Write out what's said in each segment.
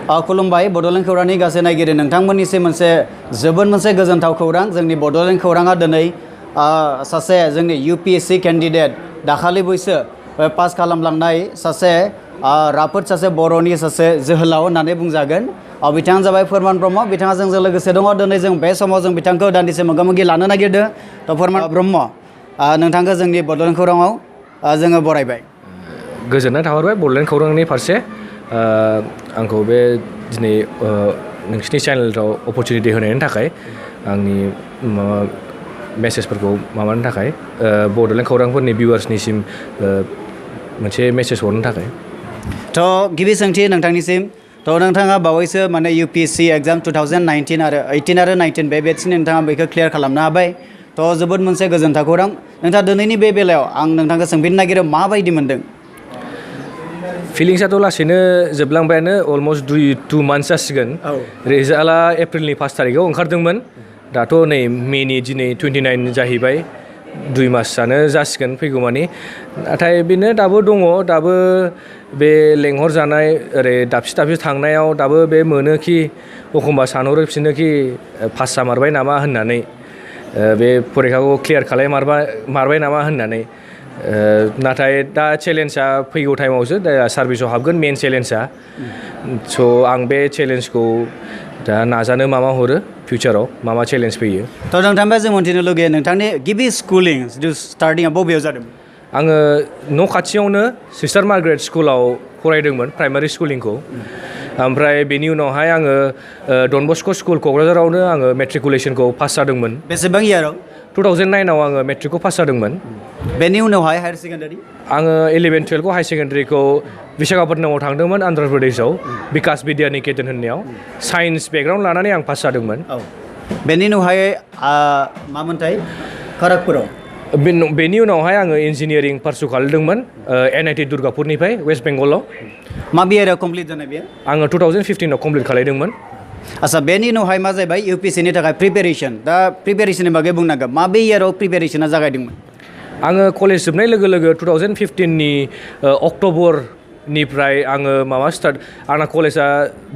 खुलुमबाय बड'लेण्ड खौरांनि गासै नायगिरि नोंथांमोननिसिम जोबोद मोनसे गोजोनथाव खौरां जोंनि बड'लेण्ड खौराङा दिनै सासे जोंनि UPSC कैंडिडेट दाखालि बैसो पास खालामलांनाय सासे राफोद सासे बर'नि सासे जोहोलाव होननानै बुंजागोन बिथाङा जाबाय फोरमान ब्रह्म बिथाङा जोंजों लोगोसे दङ दिनै जों बे समाव जों बिथांखौ दान्दिसे मोगा-मोगि लानो नागिरदों थ' फोरमान ब्रह्म नोंथांखौ जोंनि बड'लेण्ड खौराङाव जोङो बरायबाय गोजोननाय थाहरबाय बड'लेण्ड खौरांनि फारसे आंखौ बे दिनै नोंसिनि चेनेलाव अपरचुनिटि होनायनि थाखाय आंनि मेसेजफोरखौ माबानो थाखाय बड'लेण्ड खौरांफोरनि भिउवार्सनिसिम मोनसे मेसेज हरनो थाखाय थ' गिबि सोंथि नोंथांनिसिम थ' नोंथाङा बावैसो माने UPSC एग्जाम 2019 आरो 18 आरो 19 बे बेट्सनि नोंथाङा बेखौ क्लियार खालामनो हाबाय थ' जोबोद मोनसे गोजोनथाव खौरां नोंथाङा दिनैनि बे बेलायाव आं नोंथांखौ सोंफिननो नागिरो माबायदि मोनदों फिलिंसआथ' लासैनो जोबलांबायानो अलमस्ट 2 मान्थ्स जासिगोन रिजाल्टआ एप्रिलनि 5 थारिखआव ओंखारदोंमोन दाथ' नै मेनि दिनै 29 जाहैबाय 2 मासआनो जासिगोन फैगौमानि नाथाय बेनो दाबो दङ दाबो बे लेंहरजानाय ओरै दाबसे थांनायाव दाबो बे मोनोखि एखमबा सानहरो फिनोखि पास जामारबाय नामा होननानै बे फरिखाखौ क्लियार खालाममारबाय नामा होननानै नाथाय दा चेलेन्जआ फैगौ टाइमावसो दा सार्भिसाव हाबगोन मेन चेलेन्जआ स' आं बे चेलेन्जखौ दा नाजानो माबा हरो फिउचाराव मा चेलेन्ज फैयो थ' नोंथांनिफ्राय जों मोन्थिनो लुगैयो नोंथांनि गिबि स्कुलिं जिथु स्टार्टिंआ बबेयाव जादों आङो न' खाथियावनो सिस्टार मार्ग्रेट स्कुलाव फरायदोंमोन प्राइमारि स्कुलिंखौ ओमफ्राय बेनि उनावहाय आङो डन बस्क' स्कुल क'क्राझारावनो आङो मेट्रिकुलेसनखौ पास जादोंमोन बेसेबां इयाराव 2009आव आङो मेट्रिकखौ पास जादोंमोन बेनि उनावहाय हायार सेकेन्डारि आङो 11-12खौ हायार सेकेन्डारिखौ विशाखापटनामाव थांदोंमन आन्ध्र प्रदेशआव विकास बिद्या निकेतन होननायाव साइन्स बेकग्राउन्ड लानानै आं पास जादोंमोन बेनि उनावहाय मामोनथाय खरगपुराव बेनि उनावहाय आङो इन्जिनियारिं पारसु खालामदोंमोन NIT दुर्गापुरनिफ्राय वेस्ट बेंगलाव माबे इयाराव कमप्लिट जानाय बेयो आङो 2015आव कमप्लिट खालामदोंमोन आच्छा बेनि उनावहाय मा जाबाय UPSCनि थाखाय प्रिपेरेसन दा प्रिपेरेसननि बागै बुंनांगोन माबे इयाराव प्रिपेरेसना जागायदोंमोन आङो कलेज जोबनाय लोगो लोगो 2015नि अक्ट'बरनिफ्राय आङो माबा स्टार्ट आंना कलेजआ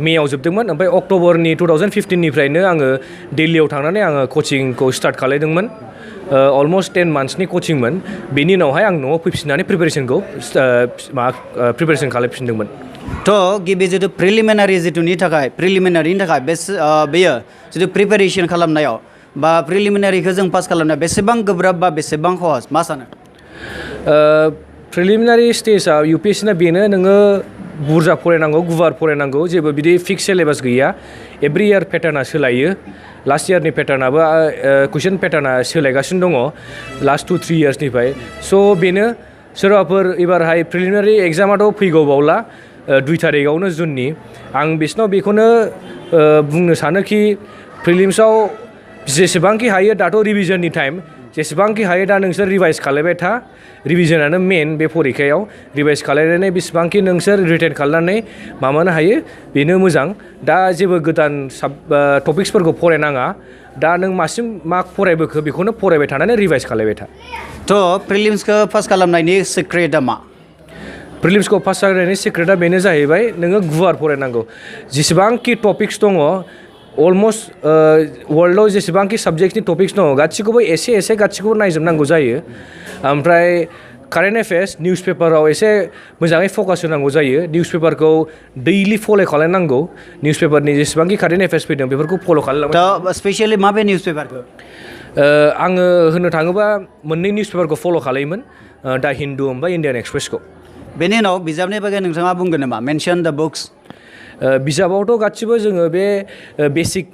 मेआव जोबदोंमोन ओमफ्राय अक्ट'बरनि 2015निफ्रायनो आङो दिल्लीयाव थांनानै आङो कचिंखौ स्टार्ट खालामदोंमोन अलमस्ट 10 मान्थ्सनि कचिंमोन बेनि उनावहाय आं न'आव फैफिननानै प्रिपेरेसनखौ प्रिपेरेसन खालामफिनदोंमोन थ' गिबि जिथु प्रिलिमिनारिनि थाखाय बेयो जिथु प्रिपेरेसन खालामनायाव बा प्रिलिमिनारिखौ जों पास खालामनायाव बेसेबां गोब्राब बा बेसेबां सहज मा सानो प्रिलिमिनारि स्टेजआ UPSCना बेनो नोङो बुरजा फरायनांगौ गुवार फरायनांगौ जेबो बिदि फिक्स सिलेबास गैया एभ्रि इयार पेटार्ना सोलायो लास्ट इयारनि पेटार्नाबो कुइसन पेटार्ना सोलायगासिनो दङ लास्ट 2-3 इयार्सनिफ्राय स' बेनो सोरबाफोर एबारहाय प्रिलिमिनारि एग्जामाथ' फैगौबावला 2 थारिखआवनो जुननि आं बिसोरनाव बेखौनो बुंनो सानोखि प्रिलिम्सआव जेसेबांखि हायो दाथ' रिभिजननि टाइम जेसेबांखि हायो दा नोंसोर रिभाइस खालामबाय था रिभिजनानो मेन बे फरिखायाव रिभाइस खालामनानै बेसेबांखि नोंसोर रिटेन खालामनानै माबानो हायो बेनो मोजां दा जेबो गोदान टपिक्सफोरखौ फरायनाङा दा नों मासिम मा फरायबोखो बेखौनो फरायबाय थानानै रिभाइस खालामबाय था थ' प्रिलिम्सखौ पास खालामनायनि सिक्रेटआ मा प्रिलिम्सखौ पास जानायनि सिक्रेटआ बेनो जाहैबाय नोङो गुवार फरायनांगौ जेसेबांखि टपिक्स दङ अलमस्ट वर्ल्डआव जेसेबांखि साबजेक्टनि टपिक्स दङ गासिखौबो एसे गासिखौबो नायजोबनांगौ जायो ओमफ्राय कारेन्ट एफेयार्स निउस पेपाराव एसे मोजाङै फकास होनांगौ जायो निउस पेपारखौ दैलि फल' खालामनांगौ निउस पेपारनि जेसेबांखि कारेन्ट एफेयार्स फैदों बेफोरखौ फल' खालामनांगौ स्पेसियेलि माबे निउस पेपारखौ आङो होननो थाङोबा मोननै निउस पेपारखौ फल' खालायोमोन दा हिन्दु ओमफ्राय इण्डियान एक्सप्रेसखौ बेनि उनाव बिजाबनि बागै नोंथाङा बुंगोन नामा मेनसन द बुक्स बिजाबावथ' गासिबो जोङो बे बेसिक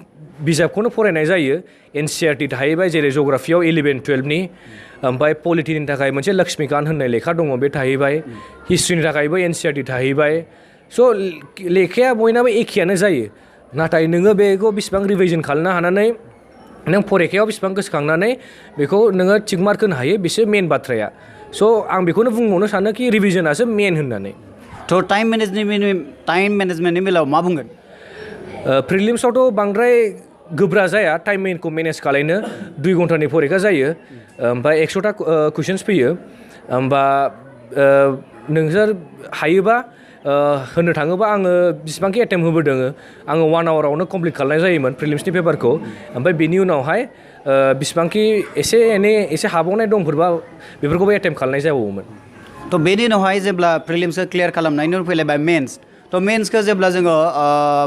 बिजाबखौनो फरायनाय जायो NCERT थाहैबाय जेरै जग्राफियाव 11-12नि ओमफ्राय पलिटिनि थाखाय मोनसे लक्ष्मीकान्त होननाय लेखा दङ बे थाहैबाय हिस्ट्रिनि थाखायबो NCERT थाहैबाय स' लेखाया बयनाबो एखेयानो जायो नाथाय नोङो बेखौ बेसेबां रिभिजन खालामनो हानानै नों फरिखायाव बेसेबां गोसोखांनानै बेखौ नोङो थिक मार्क होनो हायो बेसो मेन बाथ्राया स' आं बेखौनो बुंबावनो सानोखि रिभिजनासो मेन होननानै थ' टाइम मेनेजमेन्टनि बेलायाव मा बुंगोन प्रिलिम्सआवथ' बांद्राय गोब्रा जाया टाइमखौ मेनेज खालामनो 2 घन्टानि फरिखा जायो ओमफ्राय 100टा कुइसन्स फैयो होमबा नोंसोर हायोबा होननो थाङोबा आङो बिसिबांखि एटेम्प होबोदों आङो 1 आवरावनो कमप्लिट खालामनाय जायोमोन प्रिलिम्सनि पेपारखौ ओमफ्राय बेनि उनावहाय बिसिबांखि एसे हाबावनाय दंफोरबा बेफोरखौबो एटेम्प खालामनाय जाबावोमोन तो बेनि उनावहाय जेब्ला प्रिलिम्सखौ क्लियार खालामनायनि उनाव फैलायबाय मेन्स तो मेन्सखौ जेब्ला जोङो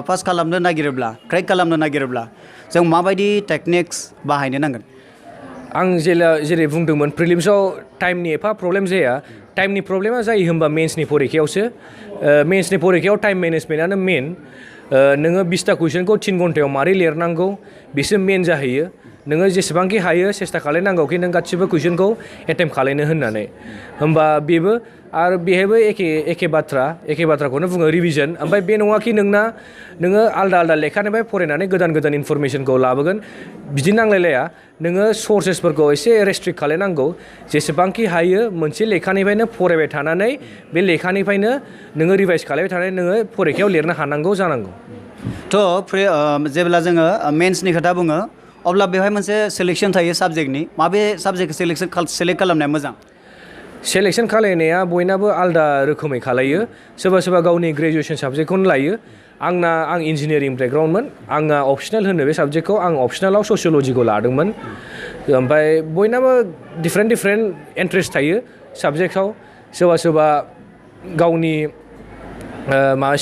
पास खालामनो नागिरोब्ला क्रेक खालामनो नागिरोब्ला जों माबायदि टेक्निक्स बाहायनो नांगोन आं जेरै बुंदोंमोन प्रिलिम्सआव टाइमनि एफा प्रब्लेम जाया टाइमनि प्रब्लेमा जायो होनबा मेन्सनि परिखायावसो मेन्सनि परिखायाव टाइम मेनेजमेन्टआनो मेन नोङो 20टा कुइसनखौ 3 घन्टायाव मारै लिरनांगौ बिसो मेन जाहैयो नोङो जेसेबांखि हायो सेस्था खालायनांगौ कि नों गासिबो कुइसनखौ एटेम्प खालायनो होननानै होमबा बेबो आरो बेहायबो एखे बाथ्राखौनो बुङो रिभिजन ओमफ्राय बे नङा कि नोङो आलदा लेखानिफ्राय फरायनानै गोदान इनफरमेसनखौ लाबोगोन बिदि नांलायलाया नोङो सर्सेसफोरखौ एसे रेस्ट्रिक्ट खालायनांगौ जेसेबांखि हायो मोनसे लेखानिफ्रायनो फरायबाय थानानै बे लेखानिफ्रायनो नोङो रिभाइस खालायबाय थानानै नोङो फरिखायाव लिरनो हानांगौ जानांगौ थ' जेब्ला जोङो मेन्सनि खोथा बुङो अब्ला बेवहाय मोनसे सेलेक्सन थायो साबजेक्टनि माबे साबजेक्टखौ सेलेक्ट खालामनाया मोजां सेलेक्सन खालायनाया बयनाबो आलदा रोखोमै खालायो सोरबा गावनि ग्रेजुवेसन साबजेक्टखौनो लायो आं इन्जिनियारिं बेकग्राउन्डमोन आंना अपसनेल होनो बे साबजेक्टखौ आं अपसनेलाव ससियलजिखौ लादोंमोन ओमफ्राय बयनाबो डिफारेन्ट इन्ट्रेस्ट थायो साबजेक्टआव सोरबा गावनि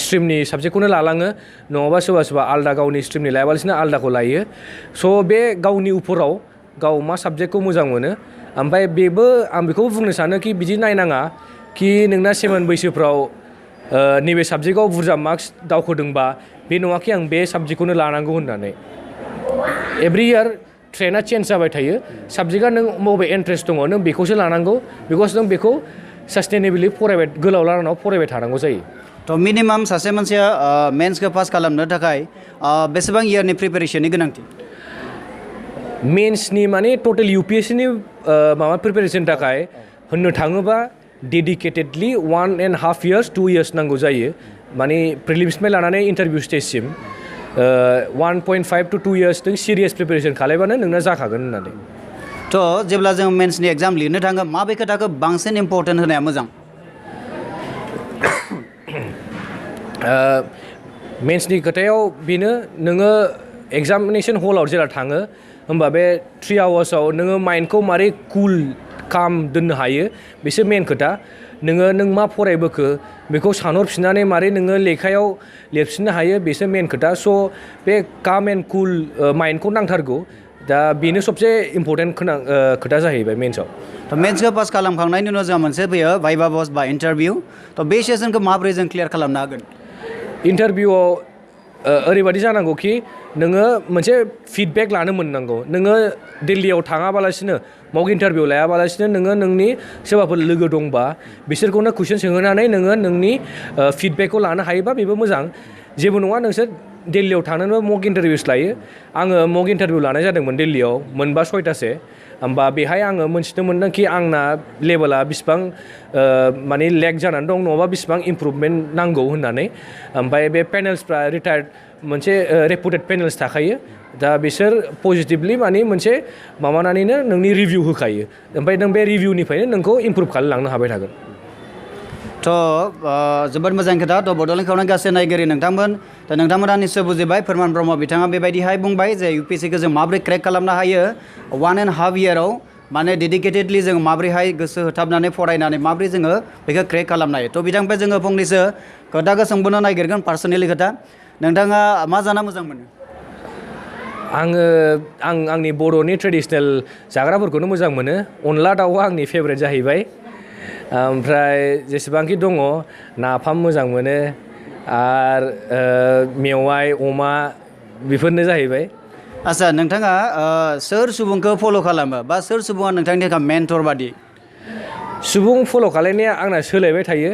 स्ट्रिमनि साबजेक्टखौनो लालाङो नङाबा सोरबा आलदा गावनि स्ट्रिमनि लायाबालासिनो आलदाखौ लायो स' बे गावनि उपराव गाव मा साबजेक्टखौ मोजां मोनो ओमफ्राय आं बेखौबो बुंनो सानो कि बिदि नायनाङा कि नोंना 7 बैसोफ्राव नैबे साबजेक्टआव बुरजा मार्क्स दावखोदोंबा बे नङा कि आं बे साबजेक्टखौनो लानांगौ होननानै एभ्रि इयार ट्रेन्डआ चेन्ज जाबाय थायो साबजेक्टआ नों बबे इन्ट्रेस्ट दङ नों बेखौसो लानांगौ बिकज नों बेखौ सास्टेनेबलि गोलाव लानाव फरायबाय थानांगौ जायो थ' मिनिमाम सासे मानसिया मेन्सखौ पास खालामनो थाखाय बेसेबां इयारनि प्रिपेरेसननि गोनांथि मेन्सनि माने टटेल UPSCनि प्रिपेरेसननि थाखाय होननो थाङोबा डेडिकेटेडलि 1.5 years 2 years नांगौ जायो माने प्रिलिम्सनिफ्राय लानानै इन्टारभिउ स्टेजसिम 1.5 to 2 years नों सिरियास प्रिपेरेसन खालायबानो नोंना जाखागोन होननानै थ' जेब्ला जों मेन्सनि एग्जाम लिरनो थाङो माबे खोथाखौ बांसिन इम्परटेन्ट होनाया मोजां मेन्सनि खोथायाव बेनो नोङो एग्जामिनेसन हलाव जेला थाङो होमबा बे 3 hoursआव नोङो माइन्डखौ मारै कुल काम दोननो हायो बेसो मेन खोथा नों मा फरायबोखो बेखौ सानहरफिननानै मारै नोङो लेखायाव लिरफिननो हायो बेसो मेन खोथा स' बे काम एन्ड कुल माइन्डखौ नांथारगौ दा बेनो सबसे इम्परटेन्ट खोथा जाहैबाय मेन्सआव थ' मेन्सखौ पास खालामखांनायनि उनाव जोंहा मोनसे फैयो भाइभा बस बा इन्टारभिउ थ' बे सेसनखौ माबोरै जों क्लियार खालामनो हागोन इन्टारभिउआव ओरैबायदि जानांगौ कि नोङो मोनसे फिडबेक लानो मोननांगौ नोङो दिल्लीयाव थाङाबालासिनो मक इन्टारभिउ लायाबालासिनो नोङो नोंनि सोरबाफोर लोगो दंबा बिसोरखौनो कुइसन सोंहोनानै नोङो नोंनि फिडबेकखौ लानो हायोबा बेबो मोजां जेबो नङा नोंसोर दिल्लीयाव थांनोबो मक इन्टारभिउस लायो आङो मक इन्टारभिउ लानाय जादोंमोन दिल्लीयाव मोनबा 6टासो होमबा बेहाय आङो मोनथिनो मोनदों कि आंना लेभेला बिसिबां माने लेक जानानै दं नङाबा बिसिबां इम्प्रुभमेन्ट नांगौ होननानै ओमफ्राय बे पेनेल्सफ्रा रिटायार्ड मोनसे रेपुटेड पेनेल्स थाखायो दा बिसोर पजिटिभलि माने मोनसे माबानानैनो नोंनि रिभिउ होखायो ओमफ्राय नों बे रिभिउनिफ्रायनो नोंखौ इम्प्रुभ खालामलांनो हाबाय थागोन थ' जोबोद मोजां खोथा थ' बड'लेण्ड खौरां गासै नायगिरि नोंथांमोन दा नोंथांमोना निस्सय बुजिबाय फोरमान ब्रह्म बिथाङा बेबायदिहाय बुंबाय जे UPSCखौ जों माबोरै क्रेक खालामनो हायो 1.5 yearआव माने डेडिकेटेडलि जों माबोरैहाय गोसो होथाबनानै फरायनानै माबोरै जोङो बेखौ क्रेक खालामनो हायो थ' बिथांनिफ्राय जोङो फंनैसो खोथाखौ सोंबोनो नागिरगोन पार्सनेलि खोथा नोंथाङा मा जाना मोजां मोनो आंनि बर'नि ट्रेडिसनेल जाग्राफोरखौनो मोजां मोनो अनला दाउआ आंनि फेभरेट जाहैबाय ओमफ्राय जेसेबांखि दङ नाफाम मोजां मोनो आरो मेवाइ अमा बेफोरनो जाहैबाय आच्छा नोंथाङा सोर सुबुंखौ फल' खालामो बा सोर सुबुङा नोंथांनि थाखाय मेन्टर बादि सुबुं फल' खालायनाया आंना सोलायबाय थायो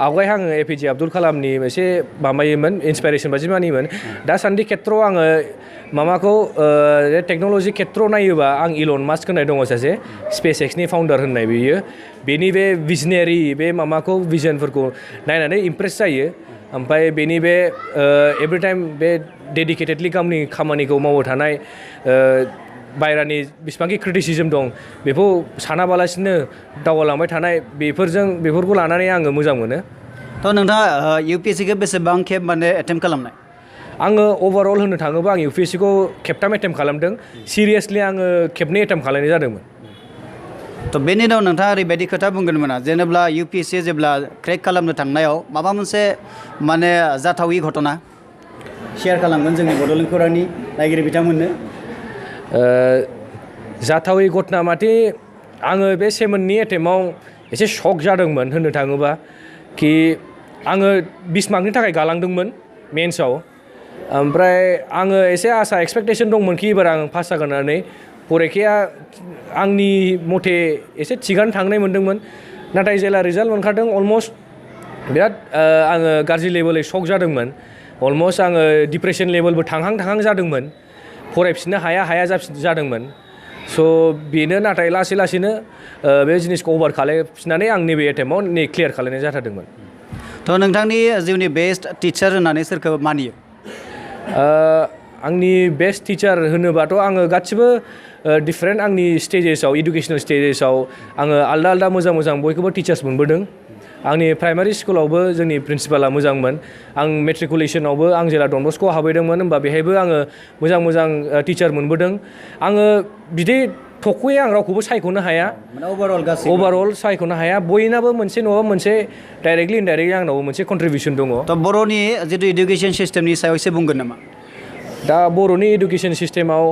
आवगाय आङो APJ आब्दुल कालामनि एसे माबायोमोन इन्सपाइरेसन बादि मानियोमोन दासान्दि खेत्रआव आङो माबाखौ टेक्न'लजि खेत्रआव नायोबा आं इलन मास्क होननाय दङ सासे स्पेस एक्सनि फाउन्डार होननाय बियो बेनि बे भिजनारि बे माबाखौ भिजनफोरखौ नायनानै इमप्रेस जायो ओमफ्राय बेनि बे एभ्रि टाइम बे डेडिकेटेडलि गावनि खामानिखौ मावबाय थानाय बायरानि बेसेबांखि क्रिटिसिजम दं बेखौ सानाबालासिनो दावगालांबाय थानाय बेफोरखौ लानानै आङो मोजां मोनो थ' नोंथाङा UPSC-खौ बेसेबां खेब माने एटेम्प्ट खालामनाय? आङो अभारअल होननो थाङोबा आं UPSC-खौ खेबथाम एटेम्प्ट खालामदों। सिरियासलि आङो खेबनै एटेम्प्ट खालामनाय जादोंमोन। थ' बेनि उनाव नोंथाङा ओरैबायदि खोथा बुंगोन मोना जेनेब्ला UPSC जेब्ला क्रेक खालामनो थांनायाव माबा मोनसे माने जाथावि घटना शेयार खालामगोन जोंनि बड'लेण्ड खौरांनि नायगिरि बिथांमोननो। जाथावै घटना माथे आङो बे सेमोननि एटेम्पआव एसे शक जादोंमोन होननो थाङोबा कि आङो 20 मार्कनि थाखाय गालांदोंमोन मेन्सआव। ओमफ्राय आङो एसे आसा एक्सपेक्टेसन दंमोन कि एबार आं पास जागोन होननानै। फरिखाया आंनि मथे एसे थिगानो थांनाय मोनदोंमोन। नाथाय जेला रिजाल्ट मोनखादों अलमस्ट बिराद आङो गाज्रि लेभेलै शक जादोंमोन। अलमस्ट आङो डिप्रेसन लेभेलबो थांहां जादोंमोन। फरायफिननो हाया जादोंमोन। स' बेनो नाथाय लासै लासैनो बे जिनिसखौ अभार खालामफिननानै आं नैबे एटेम्पआव क्लियार खालामनाय जाथारदोंमोन। थ' नोंथांनि जिउनि बेस्ट टिचार होननानै सोरखौ मानियो? आंनि बेस्ट टिचार होनोबाथ' आङो गासिबो डिफारेन्ट आंनि स्टेजेसआव इडुकेसनेल स्टेजेसआव आङो आलदा मोजां बयखौबो टिचार्स मोनबोदों। आंनि प्राइमारि स्कुलावबो जोंनि प्रिन्सिपाला मोजांमोन। आं मेट्रिकुलेसनावबो आं जेला डन बस्क'आव हाबैदोंमोन होमबा बेहायबो आङो मोजां टिचार मोनबोदों। आङो बिदि थख'यै आं रावखौबो सायख'नो हाया। अभारअल सायख'नो हाया। बयनाबो मोनसे नङाबा मोनसे डाइरेक्टलि इनडाइरेक्टलि आंनाव मोनसे कन्ट्रिबिउसन दङ। थ' बर'नि जितु इडुकेसन सिस्टेमनि सायाव एसे बुंगोन नामा? दा बर'नि इडुकेसन सिस्टेमाव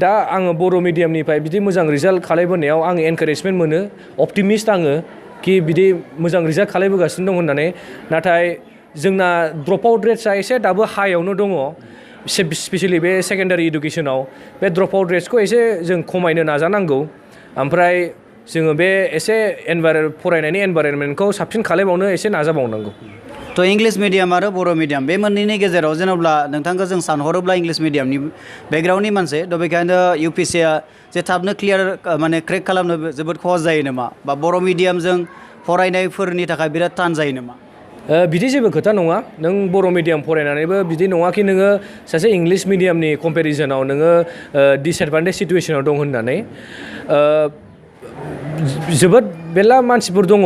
दा आङो बर' मिडियामनिफ्राय बिदि मोजां रिजाल्ट खालामबोनायाव आङो एनकारेजमेन्ट मोनो। अप्टिमिस्ट आङो कि बिदि मोजां रिजाल्ट खालामबोगासिनो दं होननानै। नाथाय जोंना ड्रप आउट रेट्सआ एसे दाबो हाइयावनो दङ। स्पेसियेलि बे सेकेन्डारि इडुकेसनाव बे ड्रप आउट रेट्सखौ एसे जों खमायनो नाजानांगौ। ओमफ्राय जोङो बे एसे फरायनायनि एनभाइरनमेन्टखौ साबसिन खालामबावनो एसे नाजाबावनांगौ। थ' इंलिश मिडियाम आरो बर' मिडियाम बे मोननैनि गेजेराव जेनेब्ला नोंथांखौ जों सानहरोब्ला इंलिश मिडियामनि बेकग्राउन्डनि मानसि थ' बेखायनो UPSC-आ जे थाबनो क्लियार माने क्रेक खालामनो जोबोद खहस जायो नामा? बा बर' मिडियामजों फरायनायफोरनि थाखाय बिराद थान जायो नामा? बिदि जेबो खोथा नङा। नों बर' मिडियाम फरायनानैबो बिदि नङा कि नोङो सासे इंलिश मिडियामनि कम्पेरिजनाव नोङो डिसएडभान्टेज सिटुवेसनाव दं होननानै। जोबोद मेरला मानसिफोर दङ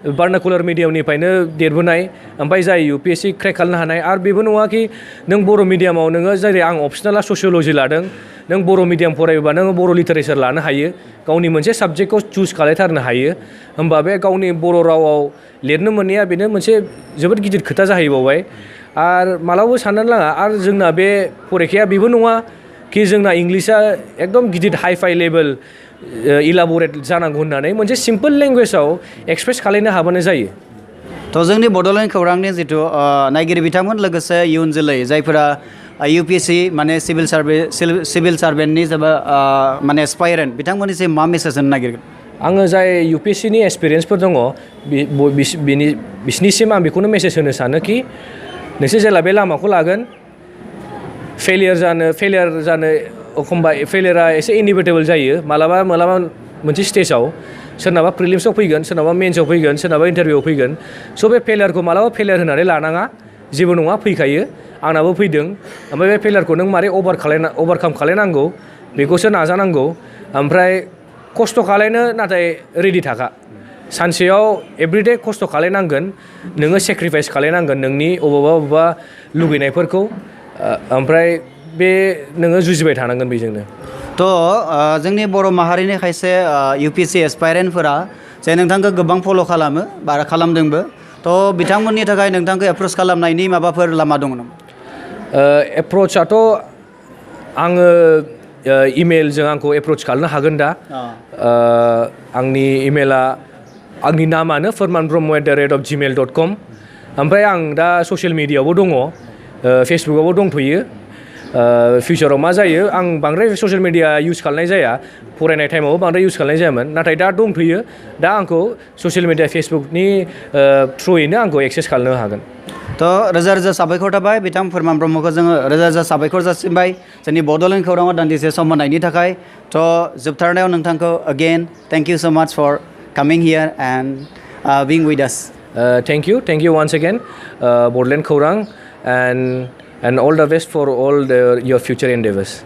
भार्नाकुलार मिडियामनिफ्रायनो देरबोनाय ओमफ्राय जाय UPSC क्रेक खालामनो हानाय। आरो बेबो नङा कि नों बर' मिडियामाव नोङो जेरै आं अपसनेला ससिय'ल'जि लादों। नों बर' मिडियाम फरायोबा नोङो बर' लिटारेचार लानो हायो। गावनि मोनसे साबजेक्टखौ चुज खालामथारनो हायो। होमबा बे गावनि बर' रावाव लिरनो मोननाया बेनो मोनसे जोबोद गिदिर खोथा जाहैबावबाय। आरो मालाबाबो साननानै लाङा आरो जोंना बे फरिखाया बेबो नङा कि जोंना इंलिशआ एकदम गिदिर हाइ-फाइ लेभेल इलाबरेट जानांगौ होननानै मोनसे सिम्पोल लेंगुवेजाव एक्सप्रेस खालामनो हाबानो जायो। थ' जोंनि बड'लेण्ड खौरांनि जितु नायगिरि बिथांमोन लोगोसे इयुन जोलै जायफोरा UPSC माने सिभिल सार्भेन्टनि जेबा माने एसपायरेन्ट बिथांमोननिसिम मा मेसेज होनो नागिरगोन? आङो जाय UPSC-नि एक्सपिरियेन्सफोर दङ बिसिनिसिम आं बेखौनो मेसेज होनो सानो कि नोंसोर जेला बे लामाखौ लागोन फेलियर जानो एखमबा फेलियरा एसे इनइभिटेबल जायो। मालाबा मोनसे स्टेजाव सोरनाबा प्रिलिम्सआव फैगोन, सोरनाबा मेन्सआव फैगोन, सोरनाबा इन्टारभिउआव फैगोन। स' बे फेलियरखौ मालाबा फेलियर होनानै लानाङा। जेबो नङा, फैखायो। आंनाबो फैदों। ओमफ्राय बे फेलियरखौ नों मारै अभारकाम खालामनांगौ बेखौसो नाजानांगौ। ओमफ्राय खस्थ' खालामनो नाथाय रेडि थाखा। सानसेयाव एभ्रिडे खस्थ' खालामनांगोन। नोङो सेक्रिफाइस खालामनांगोन नोंनि अबावबा लुगैनायफोरखौ। ओमफ्राय बे नोङो जुजिबाय थानांगोन बेजोंनो। थ' जोंनि बर' माहारिनि खायसे UPSC एसपायरेन्टफोरा जे नोंथांखौ गोबां फल' खालामो बा खालामदोंबो। थ' बिथांमोननि थाखाय नोंथांखौ एप्रच खालामनायनि माबाफोर लामा दङ नामा? एप्रचआथ' आङो इमेलजों आंखौ एप्रच खालामनो हागोन दा। आंनि इमेला आंनि नामानो furmanbrahmo@gmail.com। ओमफ्राय आं दा ससियेल मिडियायावबो दङ। फेसबुकआवबो दंथ'यो। फिउचाराव मा जायो आं बांद्राय ससियेल मिडिया इउज खालामनाय जाया। फरायनाय टाइमावबो बांद्राय इउज खालामनाय जायामोन। नाथाय दा दंथ'यो। दा आंखौ ससियेल मिडिया फेसबुकनि थ्रुयैनो आंखौ एक्सेस खालामनो हागोन। थ' रोजा साबायखर थाबाय बिथां फोरमान ब्रह्मखौ जोङो रोजा साबायखर जासिबाय जोंनि बड'लेण्ड खौराङाव दान्दिसे सम होनायनि थाखाय। थ' जोबथारनायाव नोंथांखौ again thank you so' much for coming here and being with us. Thank you once again, Bordland Khorang, and all the best for all your future endeavors.